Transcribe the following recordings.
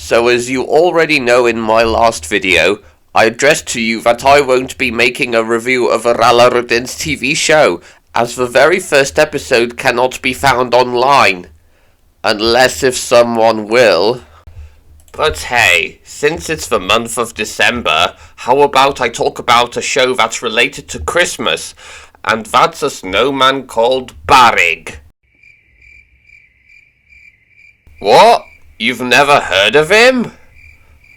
So as you already know in my last video, I addressed to you that I won't be making a review of Narrator's TV show, as the very first episode cannot be found online. Unless if someone will. But hey, since it's the month of December, how about I talk about a show that's related to Christmas, and that's a snowman called Barik. What? You've never heard of him?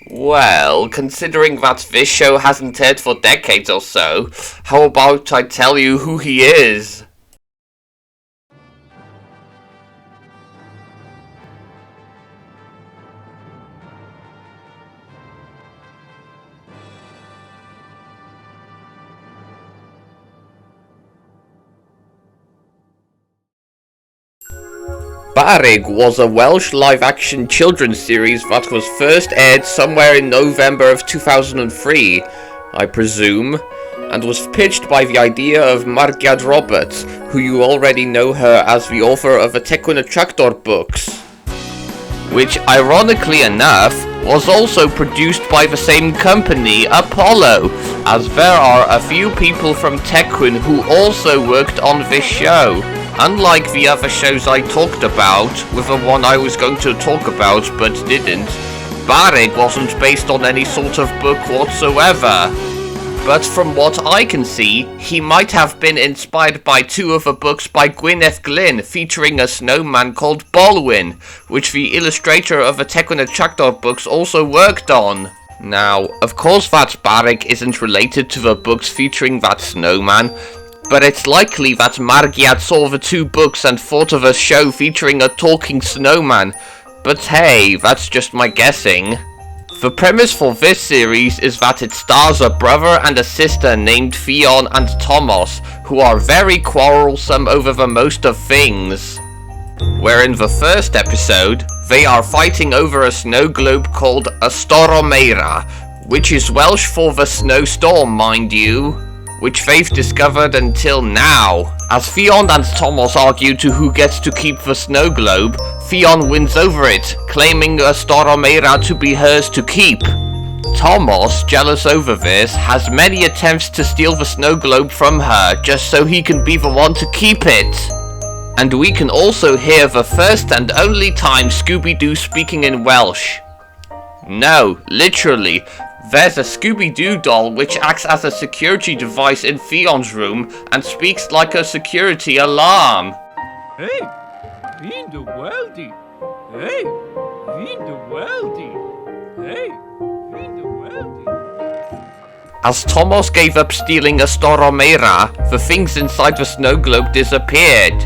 Well, considering that this show hasn't aired for decades or so, how about I tell you who he is? Barrug was a Welsh live-action children's series that was first aired somewhere in November of 2003, I presume, and was pitched by the idea of Margiad Roberts, who you already know her as the author of the Tekun Tractor books, which, ironically enough, was also produced by the same company, Apollo, as there are a few people from Tekun who also worked on this show. Unlike the other shows I talked about, with the one I was going to talk about but didn't, Barrug wasn't based on any sort of book whatsoever. But from what I can see, he might have been inspired by two of the books by Gwyneth Glynn featuring a snowman called Bolwyn, which the illustrator of the Tekun Tractor books also worked on. Now, of course that Barrug isn't related to the books featuring that snowman, but it's likely that Margiad saw the two books and thought of a show featuring a talking snowman. But hey, that's just my guessing. The premise for this series is that it stars a brother and a sister named Fionn and Thomas, who are very quarrelsome over the most of things. Where in the first episode, they are fighting over a snow globe called a Storomera, which is Welsh for the snowstorm, mind you, which they've discovered until now. As Fionn and Thomas argue to who gets to keep the snow globe, Fionn wins over it, claiming a Storomera to be hers to keep. Thomas, jealous over this, has many attempts to steal the snow globe from her, just so he can be the one to keep it. And we can also hear the first and only time Scooby-Doo speaking in Welsh. No, literally. There's a Scooby-Doo doll which acts as a security device in Fionn's room and speaks like a security alarm. Hey, fi'n dy weld i. Hey, fi'n dy weld i. Hey, fi'n dy weld i. As Thomas gave up stealing a Storomera, the things inside the snow globe disappeared.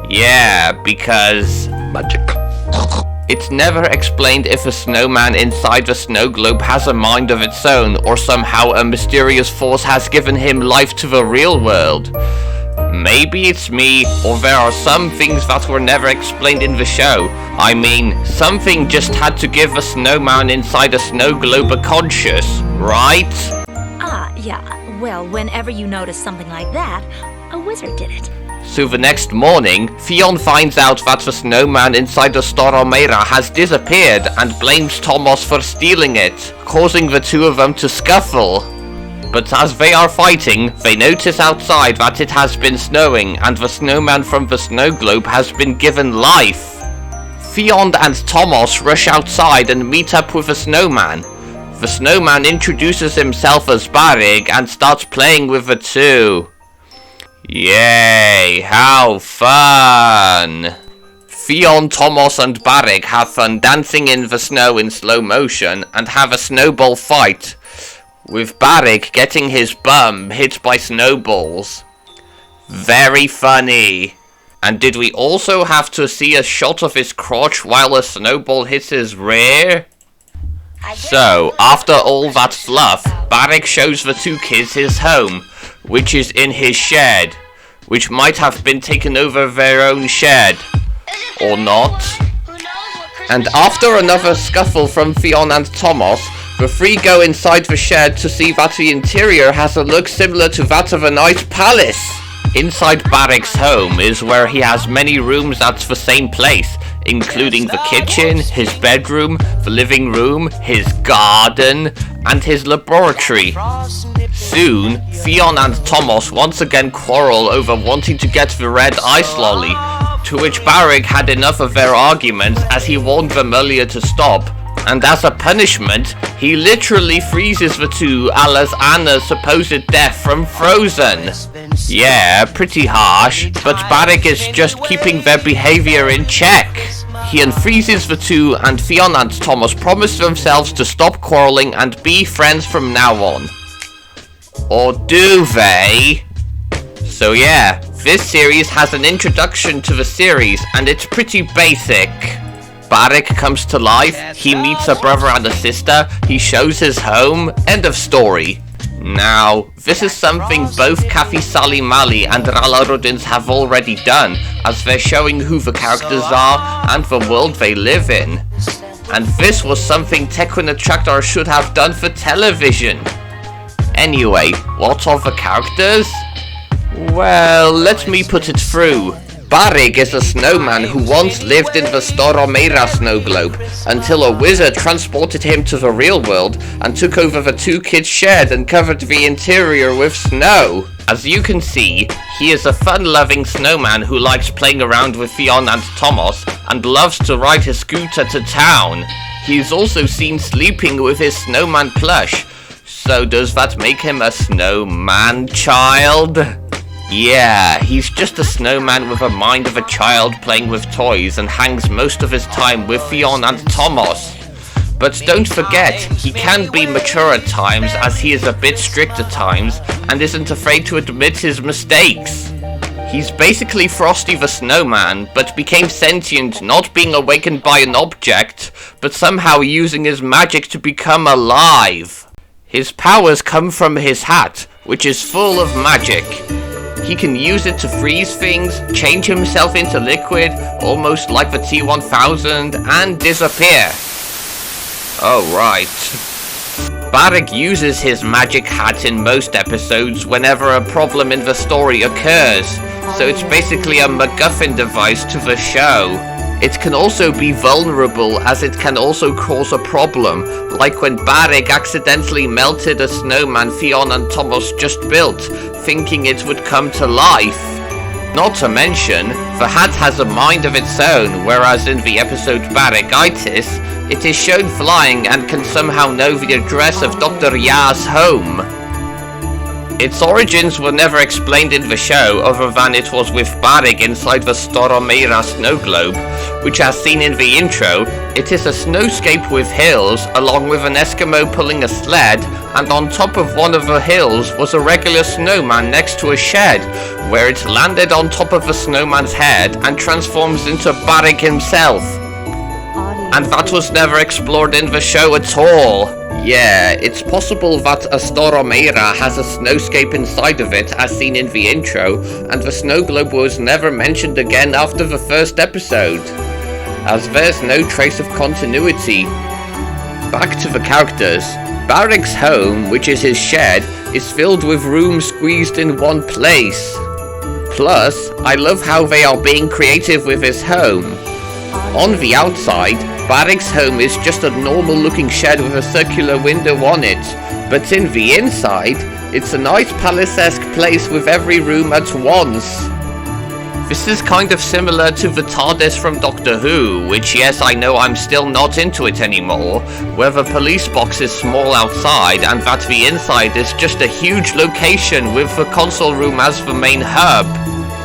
Yeah, because magic. It's never explained if a snowman inside the snow globe has a mind of its own, or somehow a mysterious force has given him life to the real world. Maybe it's me, or there are some things that were never explained in the show. I mean, something just had to give a snowman inside a snow globe a conscience, right? Yeah. Well, whenever you notice something like that, a wizard did it. So the next morning, Fionn finds out that the snowman inside the Storomera has disappeared and blames Thomas for stealing it, causing the two of them to scuffle. But as they are fighting, they notice outside that it has been snowing and the snowman from the snow globe has been given life. Fionn and Thomas rush outside and meet up with the snowman. The snowman introduces himself as Barik and starts playing with the two. Yay, how fun! Fionn, Thomas and Barik have fun dancing in the snow in slow motion and have a snowball fight, with Barik getting his bum hit by snowballs. Very funny. And did we also have to see a shot of his crotch while a snowball hits his rear? So, after all that fluff, Barik shows the two kids his home, which is in his shed, which might have been taken over their own shed, or not. And after another scuffle from Fionn and Thomas, the three go inside the shed to see that the interior has a look similar to that of a nice palace. Inside Barik's home is where he has many rooms at the same place, including the kitchen, his bedroom, the living room, his garden, and his laboratory. Soon, Fionn and Thomas once again quarrel over wanting to get the red ice lolly, to which Barik had enough of their arguments as he warned them earlier to stop, and as a punishment, he literally freezes the two a la Anna's supposed death from Frozen. Yeah, pretty harsh, but Barik is just keeping their behavior in check. He unfreezes the two, and Fionn and Thomas promise themselves to stop quarreling and be friends from now on. Or do they? So yeah, this series has an introduction to the series, and it's pretty basic. Barik comes to life, he meets a brother and a sister, he shows his home, end of story. Now, this is something both Kathy Sally Mali and Rala Ruddins have already done, as they're showing who the characters are and the world they live in. And this was something Tequin Attractor should have done for television. Anyway, what are the characters? Well, let me put it through. Barik is a snowman who once lived in the Storomera snow globe, until a wizard transported him to the real world and took over the two kids' shed and covered the interior with snow. As you can see, he is a fun-loving snowman who likes playing around with Fionn and Thomas and loves to ride his scooter to town. He is also seen sleeping with his snowman plush. So does that make him a snowman child? Yeah, he's just a snowman with a mind of a child playing with toys and hangs most of his time with Fionn and Thomas. But don't forget, he can be mature at times as he is a bit strict at times and isn't afraid to admit his mistakes. He's basically Frosty the Snowman, but became sentient not being awakened by an object, but somehow using his magic to become alive. His powers come from his hat, which is full of magic. He can use it to freeze things, change himself into liquid, almost like the T-1000, and disappear. Oh, right. Barik uses his magic hat in most episodes whenever a problem in the story occurs, so it's basically a MacGuffin device to the show. It can also be vulnerable, as it can also cause a problem, like when Barik accidentally melted a snowman Fionn and Thomas just built, thinking it would come to life. Not to mention, the hat has a mind of its own, whereas in the episode Barikitis, it is shown flying and can somehow know the address of Dr. Ya's home. Its origins were never explained in the show, other than it was with Barik inside the Storomera snow globe, which as seen in the intro, it is a snowscape with hills, along with an Eskimo pulling a sled, and on top of one of the hills was a regular snowman next to a shed, where it landed on top of the snowman's head and transforms into Barik himself. And that was never explored in the show at all. Yeah, it's possible that a Storomera has a snowscape inside of it as seen in the intro, and the snow globe was never mentioned again after the first episode, as there's no trace of continuity. Back to the characters. Barik's home, which is his shed, is filled with rooms squeezed in one place. Plus, I love how they are being creative with his home. On the outside, Barik's home is just a normal looking shed with a circular window on it, but in the inside, it's a nice palace-esque place with every room at once. This is kind of similar to the TARDIS from Doctor Who, which yes, I know I'm still not into it anymore, where the police box is small outside and that the inside is just a huge location with the console room as the main hub,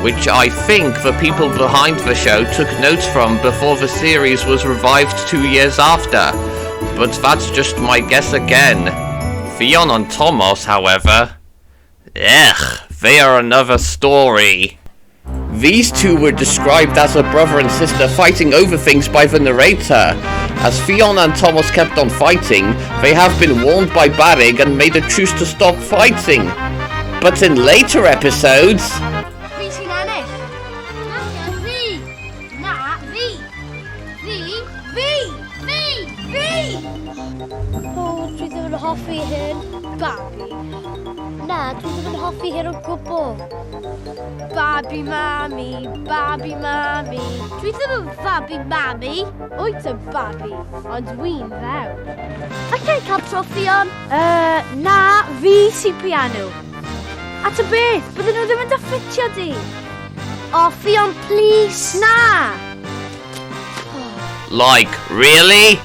which I think the people behind the show took notes from before the series was revived 2 years after, but that's just my guess again. Fionn and Thomas, however, they are another story. These two were described as a brother and sister fighting over things by the narrator. As Fionn and Thomas kept on fighting, they have been warned by Barik and made a truce to stop fighting. But in later episodes... dwi ddim yn hoffi hyn, babi. Na, dwi ddim yn hoffi hyn o gwbl. Babi mami, babi mami. Dwi ddim yn babi mami. Wyt yn babi, ond dwi'n fawr. Allai cael troffion? Na, fi sy'n piano. At y beth, bydden nhw ddim yn diffitio di. O, Fion, please. Na! Like, really?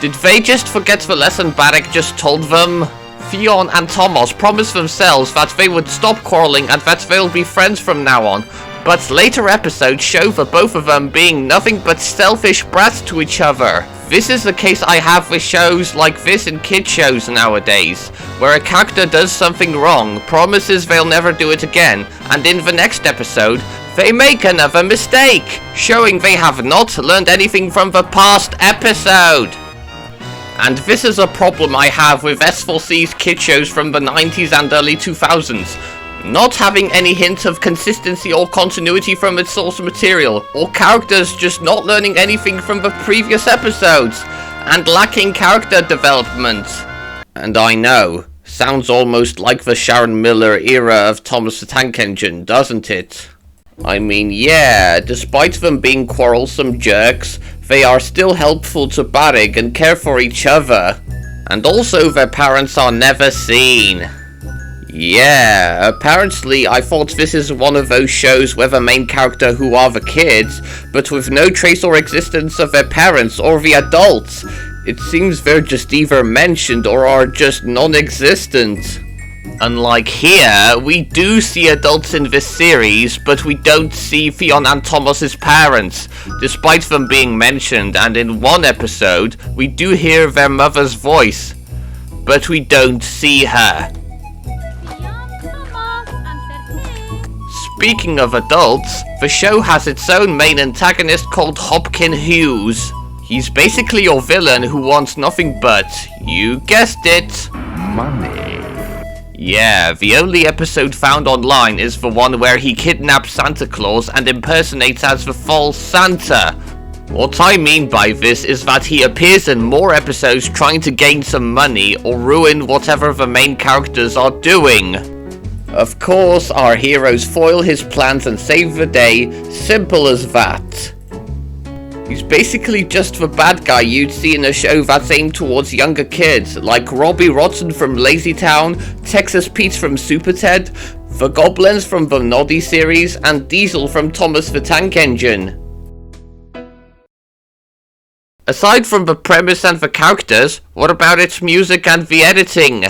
Did they just forget the lesson Barik just told them? Fionn and Thomas promised themselves that they would stop quarreling and that they'll be friends from now on, but later episodes show the both of them being nothing but selfish brats to each other. This is the case I have with shows like this in kid shows nowadays, where a character does something wrong, promises they'll never do it again, and in the next episode, they make another mistake, showing they have not learned anything from the past episode. And this is a problem I have with S4C's kid shows from the 90s and early 2000s. Not having any hint of consistency or continuity from its source material, or characters just not learning anything from the previous episodes, and lacking character development. And I know, sounds almost like the Sharon Miller era of Thomas the Tank Engine, doesn't it? I mean, yeah, despite them being quarrelsome jerks, they are still helpful to Barik and care for each other. And also their parents are never seen. Yeah, apparently I thought this is one of those shows where the main character who are the kids, but with no trace or existence of their parents or the adults. It seems they're just either mentioned or are just non-existent. Unlike here, we do see adults in this series, but we don't see Fionn and Thomas's parents, despite them being mentioned, and in one episode, we do hear their mother's voice, but we don't see her. Speaking of adults, the show has its own main antagonist called Hopkin Hughes. He's basically your villain who wants nothing but, you guessed it, money. Yeah, the only episode found online is the one where he kidnaps Santa Claus and impersonates as the false Santa. What I mean by this is that he appears in more episodes trying to gain some money or ruin whatever the main characters are doing. Of course, our heroes foil his plans and save the day, simple as that. He's basically just the bad guy you'd see in a show that's aimed towards younger kids, like Robbie Rotten from Lazy Town, Texas Pete from Super Ted, the Goblins from the Noddy series, and Diesel from Thomas the Tank Engine. Aside from the premise and the characters, what about its music and the editing?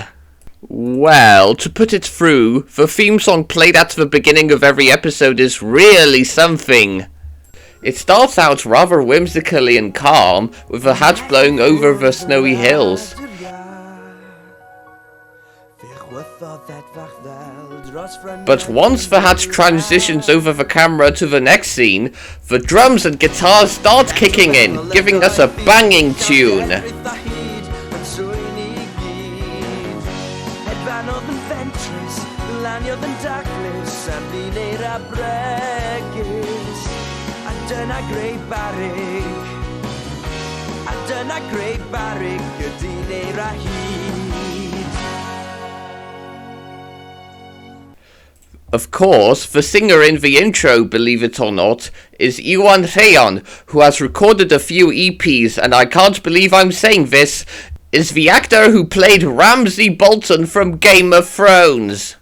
Well, to put it through, the theme song played at the beginning of every episode is really something. It starts out rather whimsically and calm, with the hat blowing over the snowy hills. But once the hat transitions over the camera to the next scene, the drums and guitars start kicking in, giving us a banging tune. Dyna greu Barig, a dyna greu Barig ydy neu'r a hyd. Of course, the singer in the intro, believe it or not, is Iwan Rheon, who has recorded a few EPs, and I can't believe I'm saying this, is the actor who played Ramsay Bolton from Game of Thrones.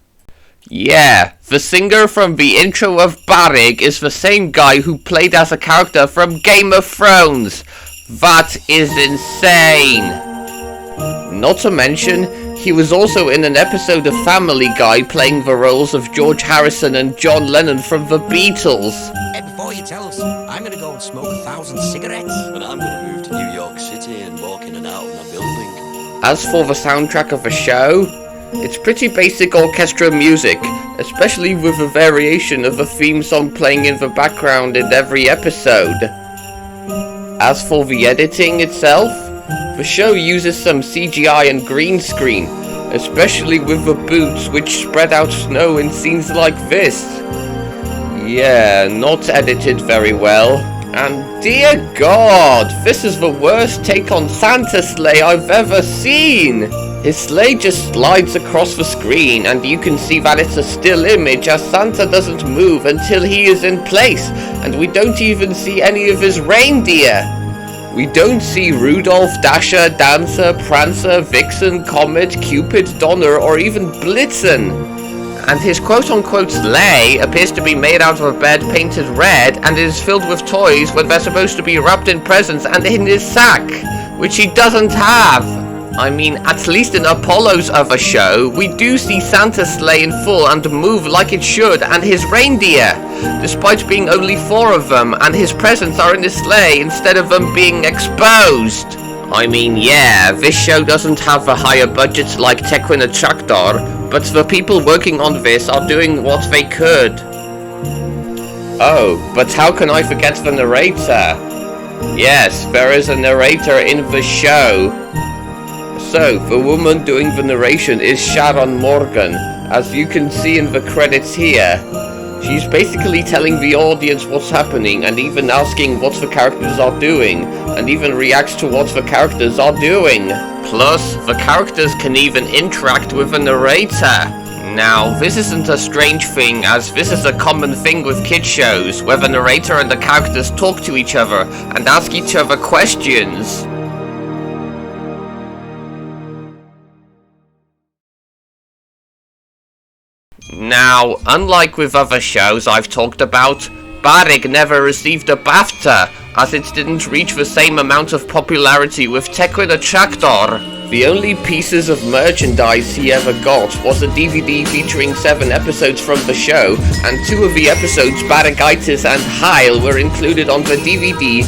Yeah, the singer from the intro of Barik is the same guy who played as a character from Game of Thrones. That is insane. Not to mention, he was also in an episode of Family Guy playing the roles of George Harrison and John Lennon from the Beatles. Hey, before you tell us, I'm gonna go and smoke 1,000 cigarettes. And I'm gonna move to New York City and walk in and out in a building. As for the soundtrack of the show, it's pretty basic orchestral music, especially with a variation of a theme song playing in the background in every episode. As for the editing itself, the show uses some CGI and green screen, especially with the boots which spread out snow in scenes like this. Yeah, not edited very well. And dear God, this is the worst take on Santa's sleigh I've ever seen. His sleigh just slides across the screen, and you can see that it's a still image as Santa doesn't move until he is in place, and we don't even see any of his reindeer. We don't see Rudolph, Dasher, Dancer, Prancer, Vixen, Comet, Cupid, Donner, or even Blitzen. And his quote-unquote sleigh appears to be made out of a bed painted red, and is filled with toys when they're supposed to be wrapped in presents and in his sack, which he doesn't have. I mean, at least in Apollo's other show, we do see Santa's sleigh in full and move like it should, and his reindeer, despite being only 4 of them, and his presents are in his sleigh instead of them being exposed. I mean, yeah, this show doesn't have a higher budget like Tequila Tractor, but the people working on this are doing what they could. Oh, but how can I forget the narrator? Yes, there is a narrator in the show. So, the woman doing the narration is Sharon Morgan, as you can see in the credits here. She's basically telling the audience what's happening, and even asking what the characters are doing, and even reacts to what the characters are doing. Plus, the characters can even interact with the narrator. Now, this isn't a strange thing, as this is a common thing with kid shows, where the narrator and the characters talk to each other, and ask each other questions. Now, unlike with other shows I've talked about, Barik never received a BAFTA, as it didn't reach the same amount of popularity with Tequila Tractor. The only pieces of merchandise he ever got was a DVD featuring 7 episodes from the show, and 2 of the episodes, Barigitis and Heil, were included on the DVD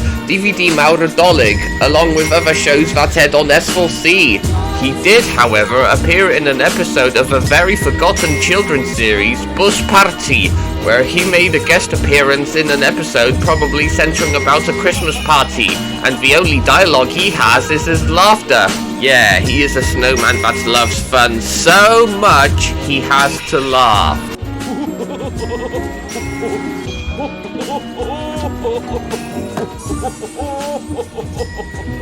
Mauredolig, along with other shows that aired on S4C. He did, however, appear in an episode of a very forgotten children's series, Bus Party, where he made a guest appearance in an episode probably centering about a Christmas party, and the only dialogue he has is his laughter. Yeah, he is a snowman that loves fun so much, he has to laugh.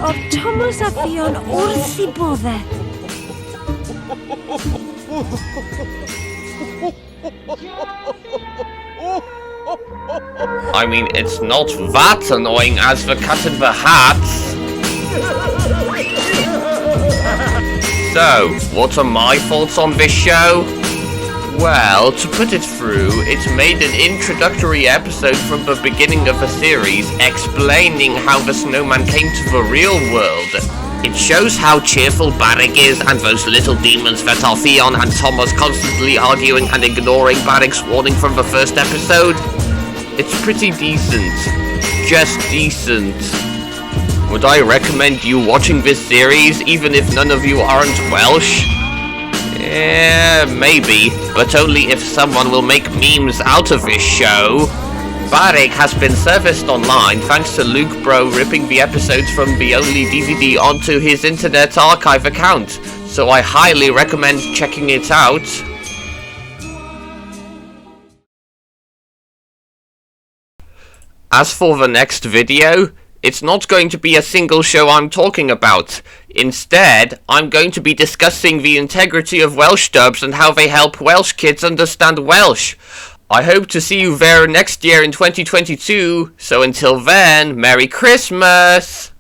O Thomas a Fion wrth I bodde. I mean, it's not that annoying as the Cat in the Hats. So, what are my thoughts on this show? Well, to put it through, it made an introductory episode from the beginning of the series explaining how the snowman came to the real world. It shows how cheerful Barik is and those little demons that are Theon and Thomas constantly arguing and ignoring Barik's warning from the first episode. It's pretty decent. Just decent. Would I recommend you watching this series even if none of you aren't Welsh? Yeah, maybe, but only if someone will make memes out of this show. Barik has been serviced online thanks to Luke Bro ripping the episodes from the only DVD onto his Internet Archive account, so I highly recommend checking it out. As for the next video, it's not going to be a single show I'm talking about. Instead, I'm going to be discussing the integrity of Welsh dubs and how they help Welsh kids understand Welsh. I hope to see you there next year in 2022, so until then, Merry Christmas!